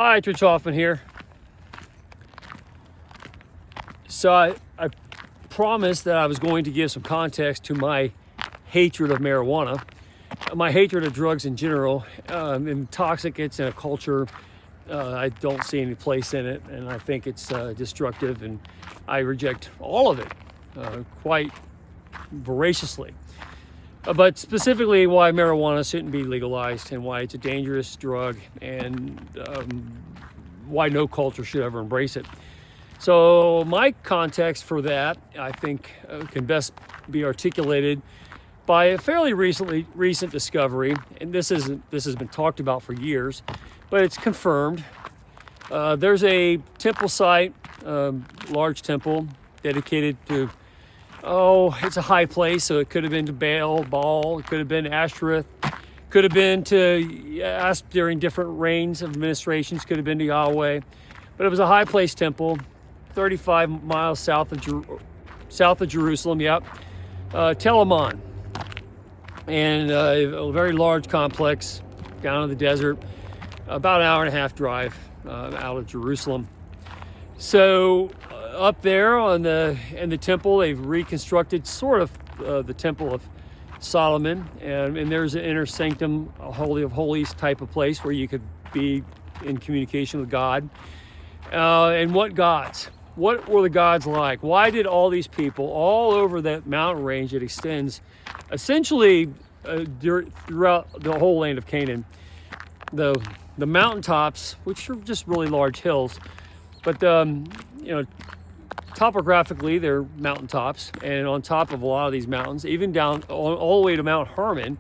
Hi, Rich Hoffman here. So I promised that I was going to give some context to my hatred of marijuana, my hatred of drugs in general, intoxicants in a culture. I don't see any place in it, and I think it's destructive, and I reject all of it quite voraciously. But specifically why marijuana shouldn't be legalized and why it's a dangerous drug and why no culture should ever embrace it. So my context for that, I think, can best be articulated by a fairly recent discovery, and this has been talked about for years, but it's confirmed. There's a temple site, large temple dedicated to, it's a high place, so it could have been to Baal, it could have been Ashtoreth, could have been to during different reigns of administrations, could have been to Yahweh, but it was a high place temple, 35 miles south of Jerusalem, Tel Arad, and a very large complex down in the desert, about an hour and a half drive out of Jerusalem. So up there in the temple, they've reconstructed sort of the Temple of Solomon, and there's an inner sanctum, a holy of holies type of place where you could be in communication with God. And what gods? What were the gods like? Why did all these people all over that mountain range that extends essentially throughout the whole land of Canaan, the mountaintops, which are just really large hills, but topographically they're mountaintops, and on top of a lot of these mountains, even down all the way to Mount Hermon,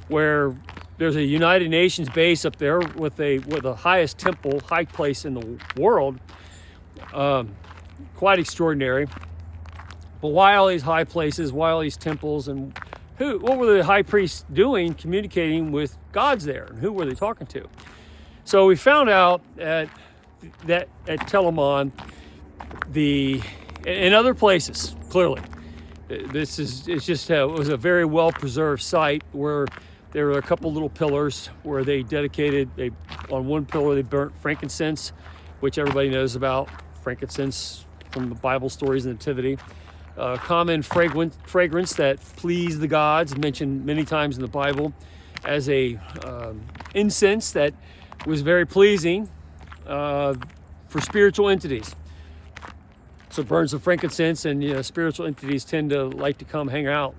where there's a United Nations base up there with the highest temple, high place in the world. Quite extraordinary. But why all these high places? Why all these temples? And what were the high priests doing, communicating with gods there? And who were they talking to? So we found out at Tel Arad, and other places, clearly, it was a very well preserved site where there were a couple little pillars where on one pillar they burnt frankincense, which everybody knows about. Frankincense from the Bible stories, Nativity, common fragrance that pleased the gods, mentioned many times in the Bible as a incense that was very pleasing for spiritual entities. So burns of frankincense, and spiritual entities tend to like to come hang out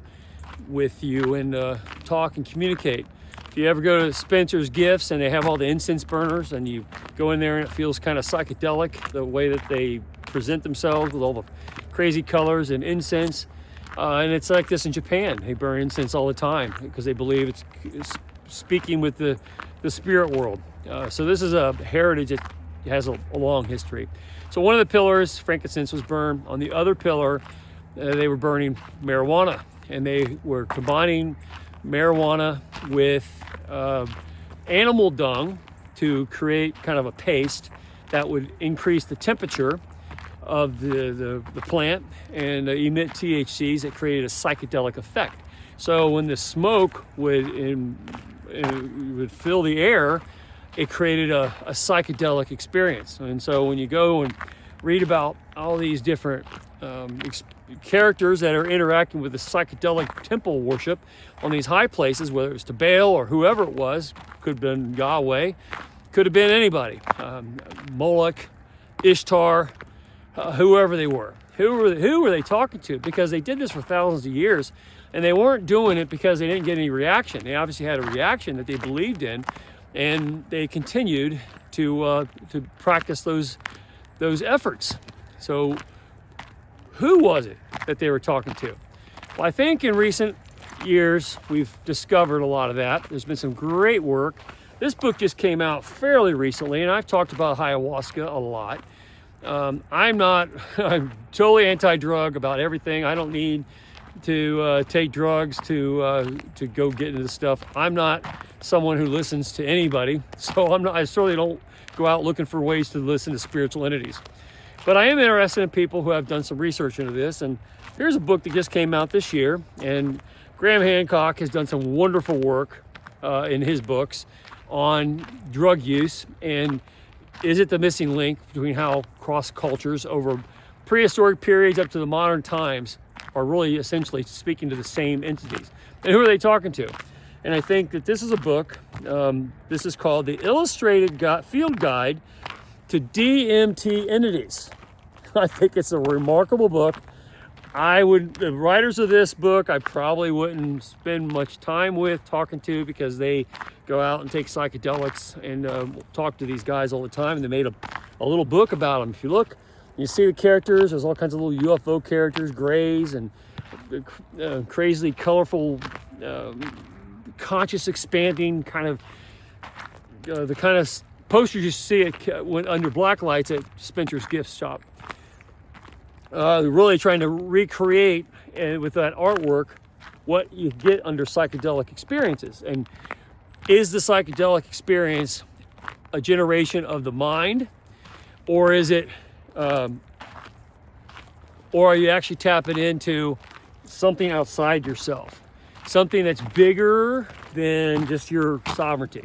with you and talk and communicate. If you ever go to Spencer's Gifts and they have all the incense burners, and you go in there and it feels kind of psychedelic, the way that they present themselves with all the crazy colors and incense. And it's like this in Japan. They burn incense all the time because they believe it's speaking with the spirit world. So this is a heritage that has a long history. So one of the pillars, frankincense was burned. On the other pillar, they were burning marijuana, and they were combining marijuana with animal dung to create kind of a paste that would increase the temperature of the plant and emit THCs that created a psychedelic effect. So when the smoke would fill the air, it created a psychedelic experience. And so when you go and read about all these different characters that are interacting with the psychedelic temple worship on these high places, whether it was to Baal or whoever it was, could have been Yahweh, could have been anybody, Moloch, Ishtar, whoever they were. Who were they talking to? Because they did this for thousands of years, and they weren't doing it because they didn't get any reaction. They obviously had a reaction that they believed in, and they continued to practice those efforts. So who was it that they were talking to? Well, I think in recent years we've discovered a lot of that. There's been some great work. This book just came out fairly recently, and I've talked about ayahuasca a lot. I'm totally anti-drug about everything. I don't need to take drugs to go get into this stuff. I'm not someone who listens to anybody, so I certainly don't go out looking for ways to listen to spiritual entities. But I am interested in people who have done some research into this, and here's a book that just came out this year, and Graham Hancock has done some wonderful work in his books on drug use and is it the missing link between how cross cultures over prehistoric periods up to the modern times are really essentially speaking to the same entities? And who are they talking to? And I think that this is a book. This is called The Illustrated Field Guide to DMT Entities. I think it's a remarkable book. The writers of this book, I probably wouldn't spend much time with talking to, because they go out and take psychedelics and talk to these guys all the time. And they made a little book about them. If you look, you see the characters. There's all kinds of little UFO characters, grays, and crazily colorful, conscious expanding kind of the kind of posters you see when under black lights at Spencer's gift shop. Really trying to recreate with that artwork what you get under psychedelic experiences. And is the psychedelic experience a generation of the mind, or is it, or are you actually tapping into something outside yourself, something that's bigger than just your sovereignty?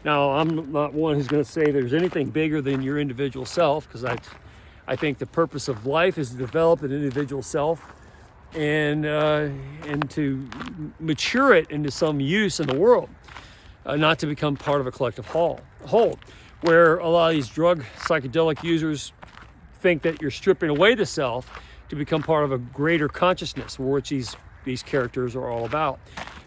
Now, I'm not one who's going to say there's anything bigger than your individual self, because I think the purpose of life is to develop an individual self and to mature it into some use in the world, not to become part of a collective whole. Where a lot of these drug psychedelic users think that you're stripping away the self to become part of a greater consciousness, which these characters are all about.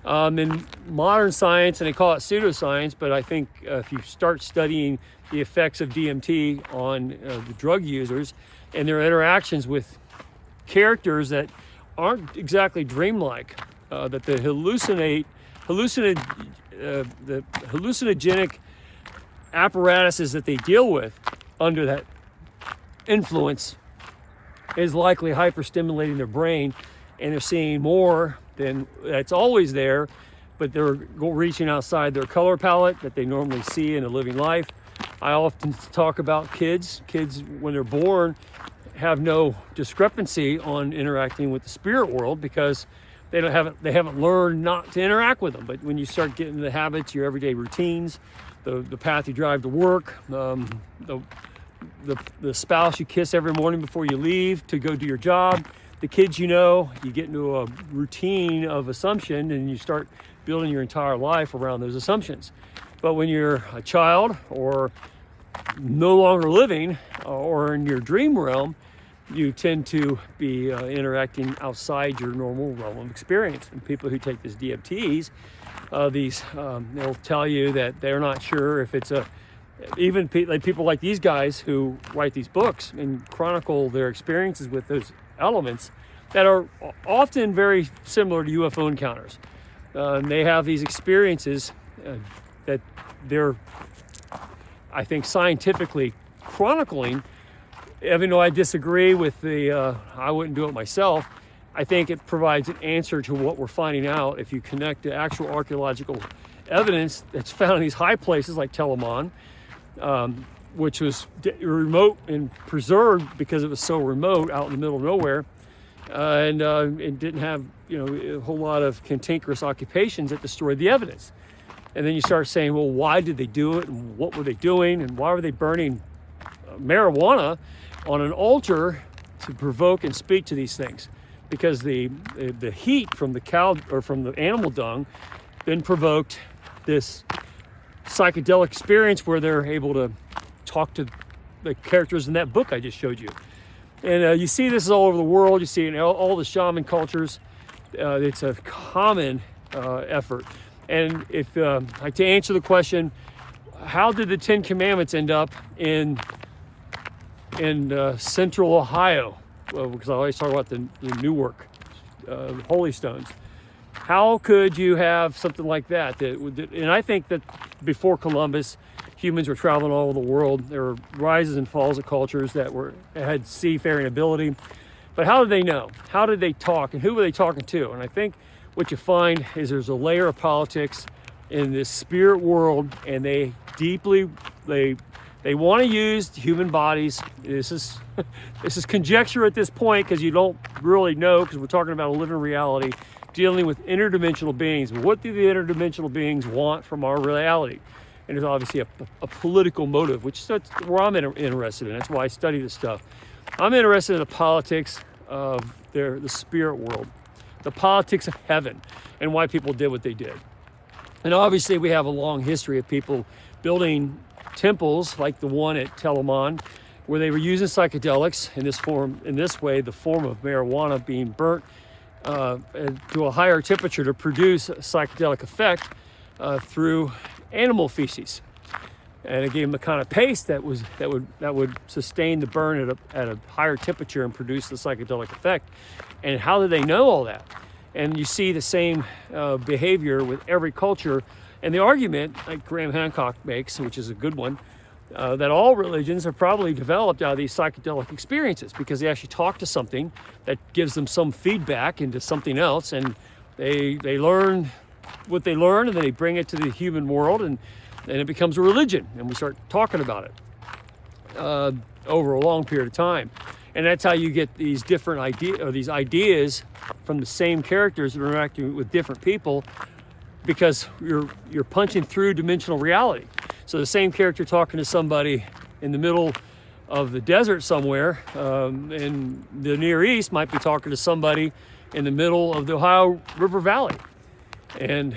In modern science, and they call it pseudoscience, but I think if you start studying the effects of DMT on the drug users and their interactions with characters that aren't exactly dreamlike, that the hallucinogenic apparatuses that they deal with under that influence is likely hyperstimulating their brain, and they're seeing more than that's always there, but they're reaching outside their color palette that they normally see in a living life. I often talk about kids. Kids, when they're born, have no discrepancy on interacting with the spirit world, because they haven't learned not to interact with them. But when you start getting the habits, your everyday routines, the path you drive to work, the spouse you kiss every morning before you leave to go do your job, the kids, you get into a routine of assumption, and you start building your entire life around those assumptions. But when you're a child or no longer living or in your dream realm, you tend to be interacting outside your normal realm of experience. And people who take these DMTs, they'll tell you that they're not sure if it's even people like these guys who write these books and chronicle their experiences with those elements that are often very similar to UFO encounters. They have these experiences that they're, I think, scientifically chronicling. Even though I disagree with I wouldn't do it myself, I think it provides an answer to what we're finding out if you connect the actual archaeological evidence that's found in these high places like Tel Arad, which was remote and preserved because it was so remote out in the middle of nowhere, and it didn't have a whole lot of cantankerous occupations that destroyed the evidence. And then you start saying, well, why did they do it, and what were they doing, and why were they burning marijuana on an altar to provoke and speak to these things? Because the heat from the cow or from the animal dung then provoked this psychedelic experience where they're able to talk to the characters in that book I just showed you. And you see this all over the world. You see it in all the shaman cultures. It's a common effort. And if like to answer the question, how did the Ten Commandments end up in central Ohio? Well, because I always talk about the Newark Holy Stones. How could you have something like that? And I think that before Columbus, humans were traveling all over the world. There were rises and falls of cultures that had seafaring ability. But how did they know? How did they talk? And who were they talking to? And I think what you find is there's a layer of politics in this spirit world, and they want to use human bodies. This is conjecture at this point, because you don't really know, because we're talking about a living reality dealing with interdimensional beings. What do the interdimensional beings want from our reality? And there's obviously a political motive, which is where I'm interested in. That's why I study this stuff. I'm interested in the politics of the spirit world, the politics of heaven, and why people did what they did. And obviously we have a long history of people building temples like the one at Tel Arad, where they were using psychedelics in this way, the form of marijuana being burnt to a higher temperature to produce a psychedelic effect through animal feces. And it gave them the kind of paste that would sustain the burn at a higher temperature and produce the psychedelic effect. And how did they know all that? And you see the same behavior with every culture. And the argument, like Graham Hancock makes, which is a good one, that all religions are probably developed out of these psychedelic experiences, because they actually talk to something that gives them some feedback into something else, and they learn what they learn, and then they bring it to the human world, and it becomes a religion, and we start talking about it over a long period of time. And that's how you get these different ideas from the same characters that are interacting with different people, because you're punching through dimensional reality. So the same character talking to somebody in the middle of the desert somewhere in the Near East might be talking to somebody in the middle of the Ohio River Valley. And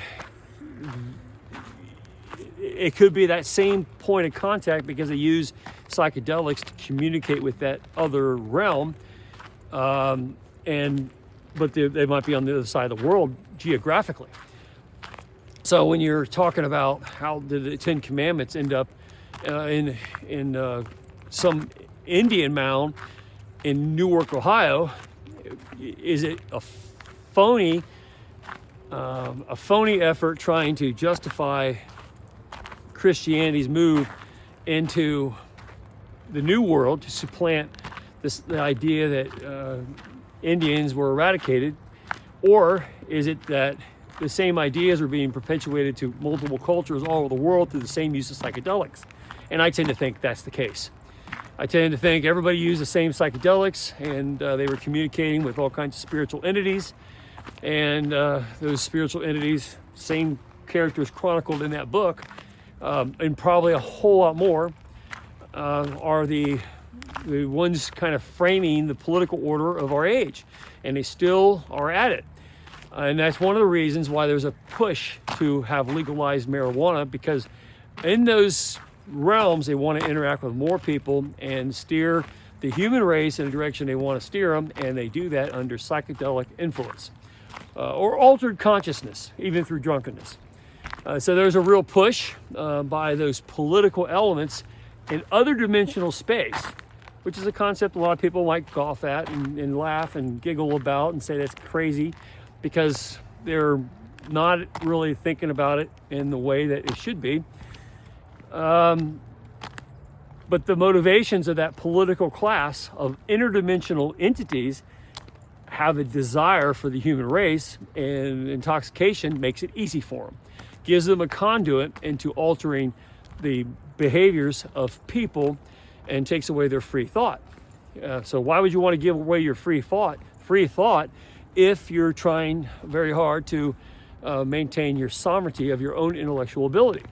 it could be that same point of contact, because they use psychedelics to communicate with that other realm. But they might be on the other side of the world geographically. So when you're talking about how did the Ten Commandments end up in some Indian mound in Newark, Ohio, is it a phony effort trying to justify Christianity's move into the New World to supplant the idea that Indians were eradicated? Or is it that the same ideas are being perpetuated to multiple cultures all over the world through the same use of psychedelics? And I tend to think that's the case. I tend to think everybody used the same psychedelics, and they were communicating with all kinds of spiritual entities. And those spiritual entities, same characters chronicled in that book, and probably a whole lot more, are the ones kind of framing the political order of our age. And they still are at it. And that's one of the reasons why there's a push to have legalized marijuana, because in those realms, they want to interact with more people and steer the human race in the direction they want to steer them. And they do that under psychedelic influence or altered consciousness, even through drunkenness. So there's a real push by those political elements in other dimensional space, which is a concept a lot of people might scoff at and laugh and giggle about and say that's crazy, because they're not really thinking about it in the way that it should be. But the motivations of that political class of interdimensional entities have a desire for the human race, and intoxication makes it easy for them. Gives them a conduit into altering the behaviors of people and takes away their free thought. So why would you want to give away your free thought if you're trying very hard to maintain your sovereignty of your own intellectual ability,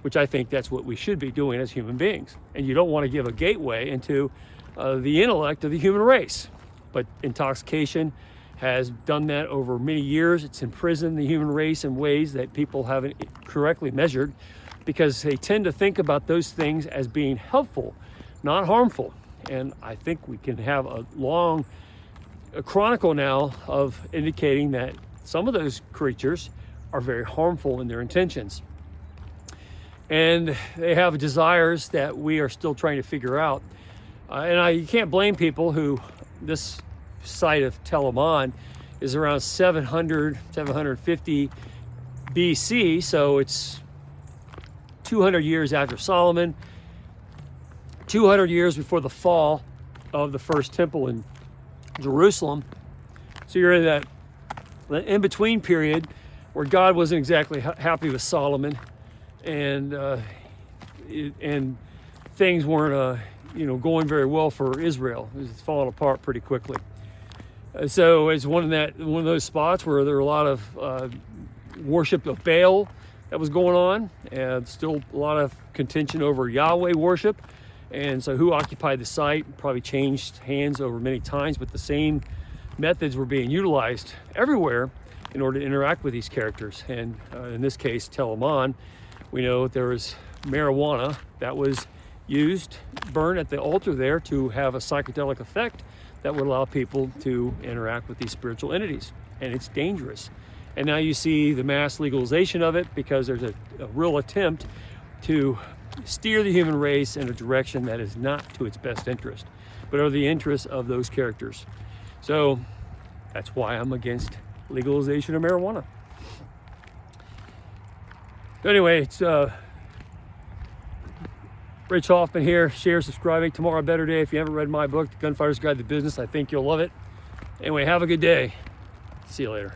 which I think that's what we should be doing as human beings. And you don't want to give a gateway into the intellect of the human race. But intoxication has done that over many years. It's imprisoned the human race in ways that people haven't correctly measured, because they tend to think about those things as being helpful, not harmful. And I think we can have a chronicle now of indicating that some of those creatures are very harmful in their intentions. And they have desires that we are still trying to figure out. You can't blame people who, this site of Tel Arad is around 750 BC, so it's 200 years after Solomon, 200 years before the fall of the first temple in Jerusalem. So you're in that in-between period where God wasn't exactly happy with Solomon, and things weren't going very well for Israel. It was falling apart pretty quickly. So it's one of those spots where there are a lot of worship of Baal, that was going on, and still a lot of contention over Yahweh worship. And so who occupied the site probably changed hands over many times, but the same methods were being utilized everywhere in order to interact with these characters. And in this case, Tel Arad, we know there was marijuana that was used, burned at the altar there to have a psychedelic effect that would allow people to interact with these spiritual entities. And it's dangerous. And now you see the mass legalization of it because there's a real attempt to steer the human race in a direction that is not to its best interest, but are the interests of those characters. So that's why I'm against legalization of marijuana. Anyway, it's Rich Hoffman here. Share, subscribing. Tomorrow a better day. If you haven't read my book, The Gunfighter's Guide to Business, I think you'll love it. Anyway, have a good day. See you later.